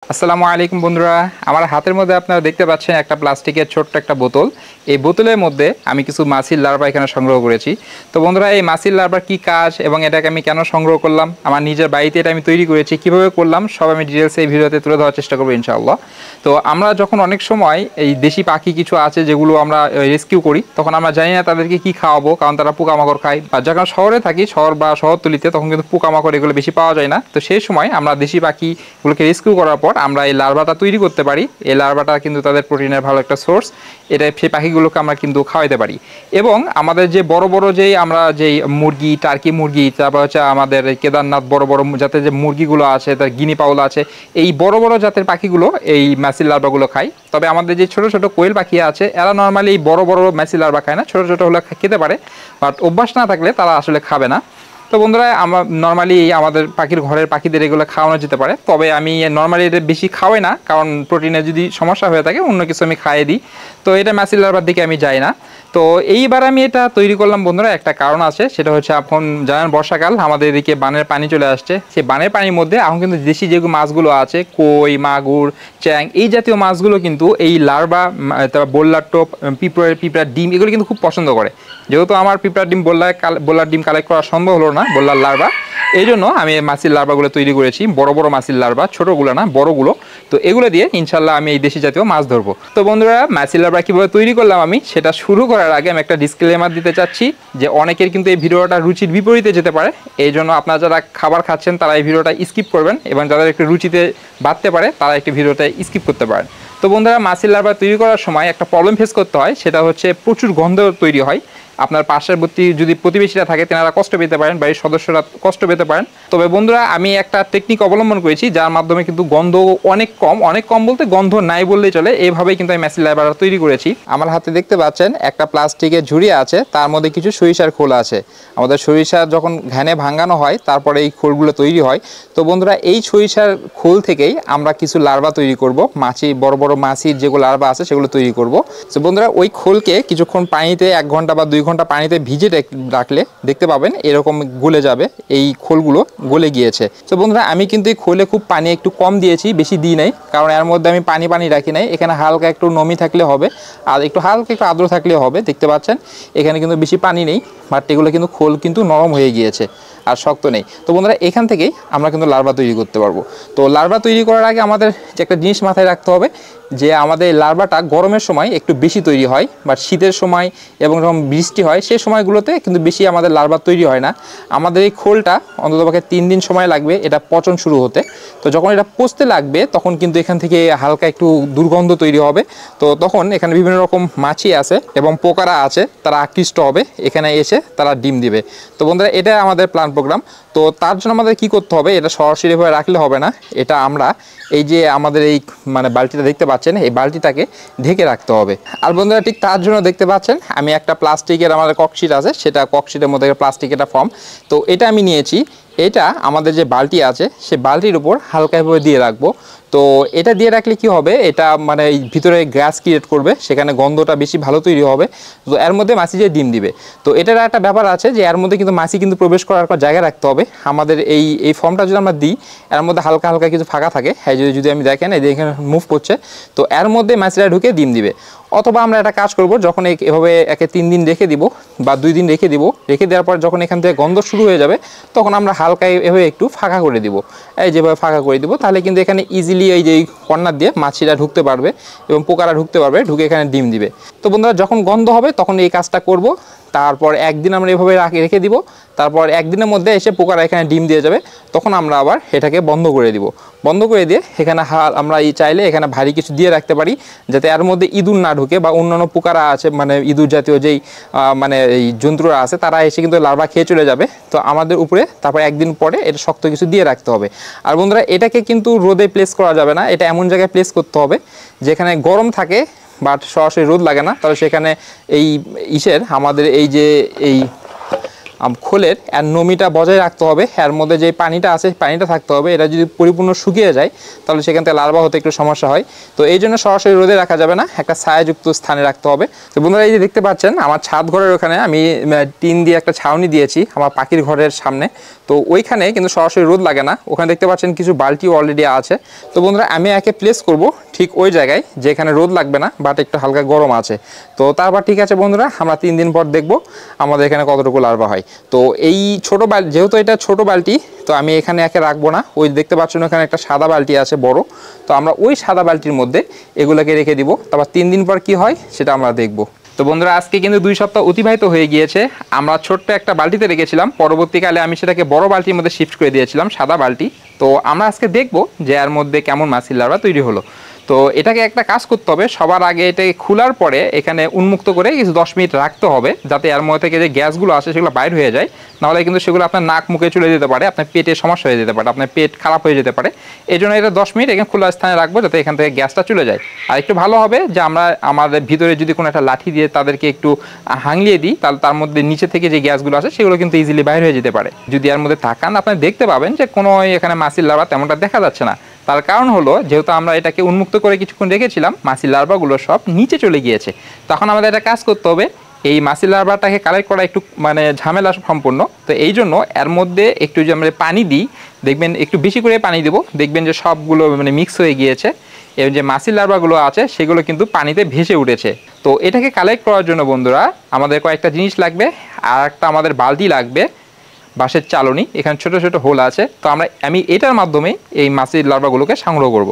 আসসালামু আলাইকুম বন্ধুরা, আমার হাতের মধ্যে আপনারা দেখতে পাচ্ছেন একটা প্লাস্টিকের ছোট্ট একটা বোতল। এই বোতলের মধ্যে আমি কিছু মাছির লার্ভা এখানে সংগ্রহ করেছি। তো বন্ধুরা, এই মাছির লার্ভার কী কাজ এবং এটাকে আমি কেন সংগ্রহ করলাম, আমার নিজের বাড়িতে এটা আমি তৈরি করেছি, কীভাবে করলাম সব আমি ডিটেলস এই ভিডিওতে তুলে ধরার চেষ্টা করবো ইনশাআল্লাহ। তো আমরা যখন অনেক সময় এই দেশি পাখি কিছু আছে যেগুলো আমরা রেস্কিউ করি, তখন আমরা জানি না তাদেরকে কী খাওয়াবো, কারণ তারা পোকামাকড় খায়। বা যখন শহরে থাকি, শহর বা শহরতলিতে, তখন কিন্তু পোকামাকড় এগুলো বেশি পাওয়া যায় না। তো সেই সময় আমরা দেশি পাখিগুলোকে রেস্কিউ করার পর আমরা এই লার্ভাটা তৈরি করতে পারি। এই লার্ভাটা কিন্তু তাদের প্রোটিনের ভালো একটা সোর্স। এটা সেই পাখিগুলোকে আমরা কিন্তু খাওয়াইতে পারি। এবং আমাদের যে বড় বড় যেই আমরা যেই মুরগি, টার্কি মুরগি, তারপর হচ্ছে আমাদের কেদারনাথ বড় বড় জাতের যে মুরগিগুলো আছে, তার গিনি পাউল আছে, এই বড় বড় জাতের পাখিগুলো এই মাছির লার্ভাগুলো খায়। তবে আমাদের যে ছোট ছোট কোয়েল পাখি আছে, এরা নর্মালি এই বড় বড় মাছির লার্ভা খায় না, ছোট ছোট হলে খেতে পারে, বাট অভ্যাস না থাকলে তারা আসলে খাবে না। তো বন্ধুরা, আমরা নর্মালি আমাদের পাখির ঘরের পাখিদের এগুলো খাওয়ানো যেতে পারে। তবে আমি নর্মালি এটা বেশি খাওয়াই না, কারণ প্রোটিনের যদি সমস্যা হয়ে থাকে অন্য কিছু আমি খাইয়ে দিই। তো এটা মাছির লার্ভার দিকে আমি যাই না। তো এইবার আমি এটা তৈরি করলাম বন্ধুরা, একটা কারণ আছে, সেটা হচ্ছে এখন জানেন বর্ষাকাল, আমাদের এদিকে বানের পানি চলে আসছে। সেই বানের পানির মধ্যে এখন কিন্তু দেশি যেগুলো মাছগুলো আছে, কই, মাগুর, চ্যাং, এই জাতীয় মাছগুলো কিন্তু এই লার্ভা, তারপর বোল্লার টোপ, পিঁপড়ার ডিম, এগুলো কিন্তু খুব পছন্দ করে। যেহেতু আমার পিঁপড়ার ডিম বোল্লার ডিম কালেক্ট করা সম্ভব হলো না, বোল্লার লার্ভা, এই জন্য আমি মাছির লার্ভাগুলো তৈরি করেছি। বড় বড় মাছির লার্ভা, ছোটোগুলো না, বড়গুলো। তো এগুলো দিয়ে ইনশাল্লাহ আমি এই দেশি জাতীয় মাছ ধরবো। তো বন্ধুরা, মাছির লার্ভা কীভাবে তৈরি করলাম আমি সেটা শুরু করার আগে আমি একটা ডিসক্লেমার দিতে চাচ্ছি যে অনেকের কিন্তু এই ভিডিওটা রুচির বিপরীতে যেতে পারে। এই জন্য আপনারা যারা খাবার খাচ্ছেন তারা এই ভিডিওটা স্কিপ করবেন, এবং যাদের একটু রুচিতে বাড়তে পারে তারা একটি ভিডিওটা স্কিপ করতে পারেন। তো বন্ধুরা, মাছির লার্ভা তৈরি করার সময় একটা প্রবলেম ফেস করতে হয়, সেটা হচ্ছে প্রচুর গন্ধ তৈরি হয়। আপনার পার্শ্ববর্তী যদি প্রতিবেশীরা থাকে, তেনারা কষ্ট পেতে পারেন, বাড়ির সদস্যরা কষ্ট পেতে পারেন। তবে বন্ধুরা, আমি একটা টেকনিক অবলম্বন করেছি, যার মাধ্যমে কিন্তু গন্ধ অনেক কম বলতে গন্ধ নাই বললেই চলে, এইভাবেই কিন্তু আমি মাছির লার্ভা তৈরি করেছি। আমার হাতে দেখতে পাচ্ছেন একটা প্লাস্টিকের ঝুড়ি আছে, তার মধ্যে কিছু সরিষার খোল আছে। আমাদের সরিষা যখন ঘ্যানে ভাঙানো হয়, তারপরে এই খোলগুলো তৈরি হয়। তো বন্ধুরা, এই সরিষার খোল থেকেই আমরা কিছু লার্ভা তৈরি করব, মাছি, বড় বড় মাছির যেগুলো লার্ভা আছে সেগুলো তৈরি করব। তো বন্ধুরা, ওই খোলকে কিছুক্ষণ পানিতে 1 ঘন্টা বা 2 ঘন্টা পানিতে ভিজে রাখলে দেখতে পাবেন এরকম গলে যাবে, এই খোলগুলো গলে গিয়েছে। তো বন্ধুরা, আমি কিন্তু এই খোলে খুব পানি একটু কম দিয়েছি, বেশি দিই নাই, কারণ এর মধ্যে আমি পানি রাখি নাই। এখানে হালকা একটু নমি থাকলে হবে, আর একটু হালকা একটু আর্দ্র থাকলে হবে। দেখতে পাচ্ছেন এখানে কিন্তু বেশি পানি নেই, বাট এগুলো কিন্তু খোল কিন্তু নরম হয়ে গিয়েছে আর শক্ত নেই। তো বন্ধুরা, এখান থেকেই আমরা কিন্তু লার্ভা তৈরি করতে পারবো। তো লার্ভা তৈরি করার আগে আমাদের যে একটা জিনিস মাথায় রাখতে হবে, যে আমাদের লার্ভাটা গরমের সময় একটু বেশি তৈরি হয়, বাট শীতের সময় এবং যখন বৃষ্টি হয় সেই সময়গুলোতে কিন্তু বেশি আমাদের লার্ভা তৈরি হয় না। আমাদের এই খোলটা অন্ততপক্ষে 3 দিন সময় লাগবে এটা পচন শুরু হতে। তো যখন এটা পচতে লাগবে, তখন কিন্তু এখান থেকে হালকা একটু দুর্গন্ধ তৈরি হবে। তো তখন এখানে বিভিন্ন রকম মাছি আছে এবং পোকারা আছে, তারা আকৃষ্ট হবে, এখানে এসে তারা ডিম দিবে। তো বন্ধুরা, এটা আমাদের প্ল্যান প্রোগ্রাম। তো তার জন্য আমাদের কি করতে হবে, এটা সরাসরিভাবে রাখলে হবে না, এটা আমরা এই যে আমাদের এই বালতিটা দেখতে পাচ্ছেন, এই বালতিটাকে ঢেকে রাখতে হবে। আর বন্ধুরা, ঠিক তার জন্য দেখতে পাচ্ছেন আমি একটা প্লাস্টিকের, আমাদের ককশিট আছে, সেটা ককশিটের মধ্যে প্লাস্টিক একটা ফর্ম, তো এটা আমি নিয়েছি। এটা আমাদের যে বালতি আছে সেই বালতির উপর হালকাভাবে দিয়ে রাখবো। তো এটা দিয়ে রাখলে কি হবে, এটা এই ভিতরে গ্যাস ক্রিয়েট করবে, সেখানে গন্ধটা বেশি ভালো তৈরি হবে। তো এর মধ্যে মাছি যে ডিম দিবে। তো এটার একটা ব্যাপার আছে যে এর মধ্যে কিন্তু মাছি কিন্তু প্রবেশ করার একটা জায়গা রাখতে হবে। আমাদের এই ফর্মটা যদি আমরা দিই, এর মধ্যে হালকা হালকা কিছু ফাঁকা থাকে, হ্যাঁ, যদি আমি দেখেন এই যে এখানে মুভ করছে, তো এর মধ্যে মাছিরা ঢুকে ডিম দিবে। অথবা আমরা একটা কাজ করব, যখন এভাবে 3 দিন রেখে দিব বা 2 দিন রেখে দিব, রেখে দেওয়ার পর যখন এখান থেকে গন্ধ শুরু হয়ে যাবে, তখন আমরা হালকা এভাবে একটু ফাঁকা করে দিব, এই যেভাবে ফাঁকা করে দিব, তাহলে কিন্তু এখানে ইজিলি এই যে কর্নার দিয়ে মাছিরা ঢুকতে পারবে এবং পোকারা ঢুকতে পারবে, ঢুকে এখানে ডিম দিবে। তো বন্ধুরা, যখন গন্ধ হবে তখন এই কাজটা করব। তারপর 1 দিন আমরা এভাবে রেখে দিব, তারপর 1 দিনের মধ্যে এসে পোকারা এখানে ডিম দিয়ে যাবে, তখন আমরা আবার এটাকে বন্ধ করে দিব। বন্ধ করে দিয়ে এখানে আমরা চাইলে এখানে ভারী কিছু দিয়ে রাখতে পারি, যাতে এর মধ্যে ইঁদুর না ঢুকে বা অন্যান্য পোকারা আছে, ইঁদুর জাতীয় যেই এই জন্তুরা আছে, তারা এসে কিন্তু লার্ভা খেয়ে চলে যাবে। তো আমাদের উপরে তারপর 1 দিন পরে এটা শক্ত কিছু দিয়ে রাখতে হবে। আর বন্ধুরা, এটাকে কিন্তু রোদে প্লেস করা যাবে না, এটা এমন জায়গায় প্লেস করতে হবে যেখানে গরম থাকে বাট সরাসরি রোদ লাগে না। তাহলে সেখানে আমাদের এই যে খোলের এর নমিটা বজায় রাখতে হবে, এর মধ্যে যে পানিটা আছে পানিটা থাকতে হবে। এটা যদি পরিপূর্ণ শুকিয়ে যায় তাহলে সেখান থেকে লার্ভা হতে একটু সমস্যা হয়। তো এই জন্য সরাসরি রোদে রাখা যাবে না, একটা ছায়াযুক্ত স্থানে রাখতে হবে। তো বন্ধুরা এই যে দেখতে পাচ্ছেন আমার ছাদ ঘরের ওখানে আমি টিন দিয়ে একটা ছাউনি দিয়েছি আমার পাখির ঘরের সামনে। তো ওইখানে কিন্তু সরাসরি রোদ লাগে না, ওখানে দেখতে পাচ্ছেন কিছু বালতি অলরেডি আছে। তো বন্ধুরা আমি একে প্লেস করব ঠিক ওই জায়গায় যেখানে রোদ লাগবে না বাট একটু হালকা গরম আছে। তো তারপর ঠিক আছে বন্ধুরা, আমরা 3 দিন পর দেখব আমাদের এখানে কতটুকু লার্ভা হয়। তো এই ছোটো বালতি, যেহেতু এটা ছোট বালতি, তো আমি এখানে একে রাখবো না। ওই দেখতে পাচ্ছেন ওখানে একটা সাদা বালতি আছে বড়, তো আমরা ওই সাদা বালতির মধ্যে এগুলোকে রেখে দিব। তারপর 3 দিন পর কি হয় সেটা আমরা দেখব। তো বন্ধুরা আজকে কিন্তু 2 সপ্তাহ অতিবাহিত হয়ে গিয়েছে। আমরা ছোট্ট একটা বালতিতে রেখেছিলাম, পরবর্তীকালে আমি সেটাকে বড় বালতির মধ্যে শিফট করে দিয়েছিলাম, সাদা বালতি। তো আমরা আজকে দেখব যে এর মধ্যে কেমন মাছির লার্ভা তৈরি হলো। তো এটাকে একটা কাজ করতে হবে, সবার আগে এটাকে খোলার পরে এখানে উন্মুক্ত করে কিছু 10 মিনিট রাখতে হবে, যাতে এর মধ্যে থেকে যে গ্যাসগুলো আসে সেগুলো বাইর হয়ে যায়। নাহলে কিন্তু সেগুলো আপনার নাক মুখে চলে যেতে পারে, আপনার পেটে সমস্যা হয়ে যেতে পারে, আপনার পেট খারাপ হয়ে যেতে পারে। এই জন্য এটা 10 মিনিট এখানে খোলা স্থানে রাখবো যাতে এখান থেকে গ্যাসটা চলে যায়। আর একটু ভালো হবে যে আমরা আমাদের ভিতরে যদি কোনো একটা লাঠি দিয়ে তাদেরকে একটু হাংলিয়ে দিই, তাহলে তার মধ্যে নিচে থেকে যে গ্যাসগুলো আসে সেগুলো কিন্তু ইজিলি বাইর হয়ে যেতে পারে। যদি এর মধ্যে তাকান আপনি দেখতে পাবেন যে কোনো এখানে মাছির লার্ভা তেমনটা দেখা যাচ্ছে না। তার কারণ হলো যেহেতু আমরা এটাকে উন্মুক্ত করে কিছুক্ষণ রেখেছিলাম, মাছির লার্ভাগুলো সব নিচে চলে গিয়েছে। তখন আমাদের একটা কাজ করতে হবে, এই মাছির লার্ভাটাকে কালেক্ট করা একটু মানে ঝামেলা সম্পন্ন। তো এই জন্য এর মধ্যে একটু যে আমরা পানি দিই, দেখবেন একটু বেশি করে পানি দেবো, দেখবেন যে সবগুলো মানে মিক্স হয়ে গিয়েছে এবং যে মাছির লার্ভাগুলো আছে সেগুলো কিন্তু পানিতে ভেসে উঠেছে। তো এটাকে কালেক্ট করার জন্য বন্ধুরা আমাদের কয়েকটা জিনিস লাগবে। আর একটা আমাদের বালতি লাগবে, বাঁশের চালনি, এখানে ছোট ছোট হোল আছে। তো আমি এটার মাধ্যমে এই মাছির লার্ভাগুলোকে সংগ্রহ করব।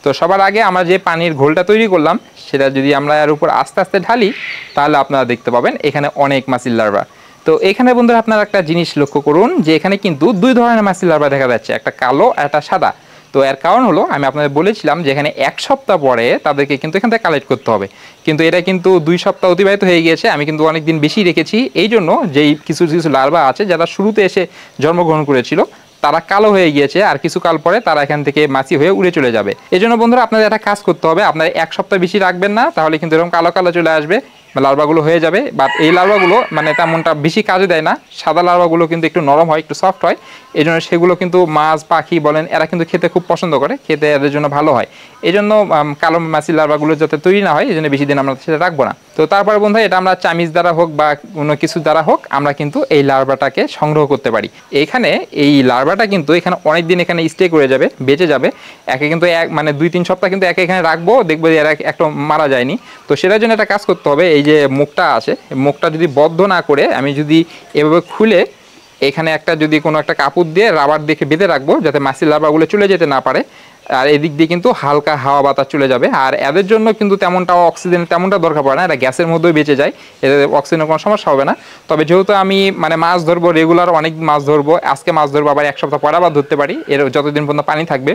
তো সবার আগে আমরা যে পানির ঘোলটা তৈরি করলাম সেটা যদি আমরা এর উপর আস্তে আস্তে ঢালি তাহলে আপনারা দেখতে পাবেন এখানে অনেক মাছির লার্ভা। তো এখানে বন্ধুরা আপনারা একটা জিনিস লক্ষ্য করুন যে এখানে কিন্তু 2 ধরনের মাছির লার্ভা দেখা যাচ্ছে, একটা কালো আর একটা সাদা। তো এর কারণ হলো আমি আপনাদের বলেছিলাম যে এখানে 1 সপ্তাহ পরে তাদেরকে কিন্তু এখান থেকে কালেক্ট করতে হবে, কিন্তু এটা কিন্তু 2 সপ্তাহ অতিবাহিত হয়ে গিয়েছে। আমি কিন্তু অনেক দিন বেশি রেখেছি, এই জন্য যেই কিছু কিছু লার্ভা আছে যারা শুরুতে এসে জন্মগ্রহণ করেছিল তারা কালো হয়ে গিয়েছে, আর কিছু কাল পরে তারা এখান থেকে মাছি হয়ে উড়ে চলে যাবে। এই জন্য বন্ধুরা আপনাদের একটা কাজ করতে হবে, আপনারা 1 সপ্তাহ বেশি রাখবেন না, তাহলে কিন্তু এরকম কালো কালো চলে আসবে, লার্ভাগুলো হয়ে যাবে। বাট এই লার্ভাগুলো মানে তেমনটা বেশি কাজে দেয় না, সাদা লার্ভাগুলো কিন্তু একটু নরম হয়, একটু সফট হয়। এই জন্য সেগুলো কিন্তু মাছ পাখি বলেন এরা কিন্তু খেতে খুব পছন্দ করে, খেতে এদের জন্য ভালো হয়। এই জন্য কালো মাছির লার্ভাগুলো যাতে তৈরি না হয় এই জন্য বেশি দিন আমরা সেটা রাখবো না। তো তারপরে বন্ধু এটা আমরা চামিচ দ্বারা হোক বা কোনো কিছু দ্বারা হোক আমরা কিন্তু এই লার্ভাটাকে সংগ্রহ করতে পারি। এইখানে এই লার্ভাটা কিন্তু এখানে অনেক দিন এখানে স্টে করে যাবে, বেঁচে যাবে। একে কিন্তু মানে 2-3 সপ্তাহ কিন্তু একে এখানে রাখবো, দেখবো যে এরা একটা মারা যায়নি। তো সেটার জন্য একটা কাজ করতে হবে, এই যে মুখটা আছে মুখটা যদি বদ্ধ না করে আমি যদি এভাবে খুলে এখানে একটা যদি কোনো একটা কাপড় দিয়ে রাবার দেখে বেঁধে রাখবো যাতে মাছির লার্ভাগুলো চলে যেতে না পারে। আর এদিক দিয়ে কিন্তু হালকা হাওয়া বাতাস চলে যাবে। আর এদের জন্য কিন্তু তেমনটা অক্সিজেন তেমনটা দরকার পড়ে না, এরা গ্যাসের মধ্যেই বেঁচে যায়, এদের অক্সিজেনের কোনো সমস্যা হবে না। তবে যেহেতু আমি মানে মাছ ধরবো রেগুলার, অনেক মাছ ধরবো, আজকে মাছ ধরবো আবার 1 সপ্তাহ পরে আবার ধরতে পারি, এর যতদিন পর্যন্ত পানি থাকবে।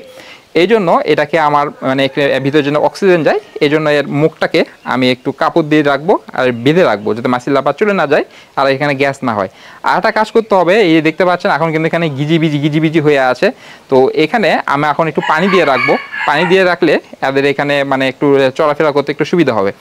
এই জন্য এটাকে আমার মানে ভিতরের জন্য অক্সিজেন যায়, এই জন্য এর মুখটাকে আমি একটু কাপড় দিয়ে রাখবো আর বেঁধে রাখবো যাতে মাছির লার্ভা চলে না যায় আর এখানে গ্যাস না হয়। আর একটা কাজ করতে হবে, এই দেখতে পাচ্ছেন এখন কিন্তু এখানে গিজিবিজি হয়ে আছে। তো এখানে আমি এখন একটু পানি দিয়ে রাখবো, পানি দিয়ে রাখলে এদের এখানে মানে একটু চলাফেরা করতে একটু সুবিধা হবে।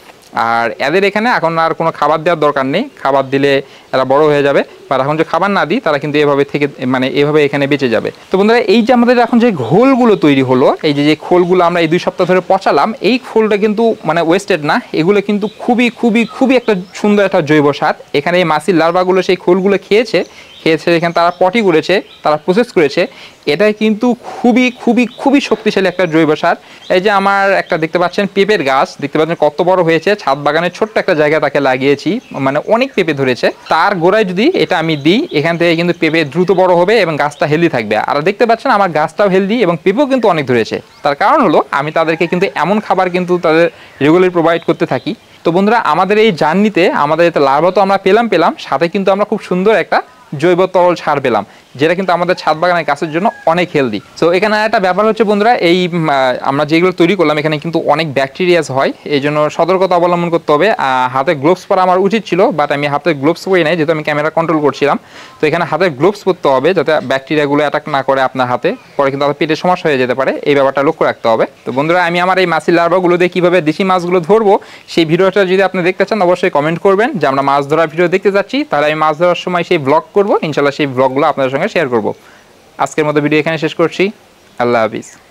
আর এদের এখানে এখন আর কোনো খাবার দেওয়ার দরকার নেই, খাবার দিলে এরা বড় হয়ে যাবে। আর এখন যে খাবার না দিই তারা কিন্তু এভাবে থেকে মানে এভাবে এখানে বেঁচে যাবে। তো বন্ধুরা এই যে আমাদের এখন যে ঘোলগুলো তৈরি হলো, এই যে খোলগুলো আমরা এই 2 সপ্তাহ ধরে পচালাম, এই খোলটা কিন্তু মানে ওয়েস্টেড না, এগুলো কিন্তু খুবই খুবই খুবই একটা সুন্দর একটা জৈব সার। এখানে এই মাছির লার্ভাগুলো সেই খোলগুলো খেয়েছে, এখানে তারা পটি করেছে, তারা প্রসেস করেছে। এটাই কিন্তু খুবই খুবই খুবই শক্তিশালী একটা জৈব সার। এই যে আমার একটা দেখতে পাচ্ছেন পেঁপের গাছ, দেখতে পাচ্ছেন কত বড় হয়েছে, ছাদ বাগানের ছোট্ট একটা জায়গা তাকে লাগিয়েছি, মানে অনেক পেঁপে ধরেছে। তার গোড়ায় যদি এটা আমি দিই এখান থেকে কিন্তু পেঁপে দ্রুত বড় হবে এবং গাছটা হেলদি থাকবে। আর দেখতে পাচ্ছেন আমার গাছটাও হেলদি এবং পেঁপেও কিন্তু অনেক ধরেছে। তার কারণ হলো আমি তাদেরকে কিন্তু এমন খাবার কিন্তু তাদের রেগুলারলি প্রোভাইড করতে থাকি। তো বন্ধুরা আমাদের এই জার্নিতে আমাদের লার্ভা তো আমরা পেলাম, সাথে কিন্তু আমরা খুব সুন্দর একটা জৈব তরল সার পেলাম, যেটা কিন্তু আমাদের ছাদ বাগানের গাছের জন্য অনেক হেলদি। সো এখানে একটা ব্যাপার হচ্ছে বন্ধুরা, এই আমরা যেগুলো তৈরি করলাম এখানে কিন্তু অনেক ব্যাকটেরিয়াস হয়, এই জন্য সতর্কতা অবলম্বন করতে হবে। হাতে গ্লোভস পরা আমার উচিত ছিল, বাট আমি হাতে গ্লোভস পরি নাই, যেহেতু আমি ক্যামেরা কন্ট্রোল করছিলাম। তো এখানে হাতে গ্লোভস পরতে হবে যাতে ব্যাকটেরিয়াগুলো অ্যাটাক না করে আপনার হাতে, পরে কিন্তু আপনার পেটের সমস্যা হয়ে যেতে পারে, এই ব্যাপারটা লক্ষ্য রাখতে হবে। তো বন্ধুরা, আমি আমার এই মাছের লার্ভাগুলো দিয়ে কীভাবে দেশি মাছগুলো ধরবো সেই ভিডিওটা যদি আপনি দেখতে চান অবশ্যই কমেন্ট করবেন যে আমরা মাছ ধরার ভিডিও দেখতে যাচ্ছি, তাহলে আমি মাছ ধরার সময় সেই ব্লগ করবো, ইনশাল্লাহ সেই ব্লগগুলো আপনাদের সঙ্গে শেয়ার করবো। আজকের মতো ভিডিও এখানে শেষ করছি। আল্লাহ হাফিজ।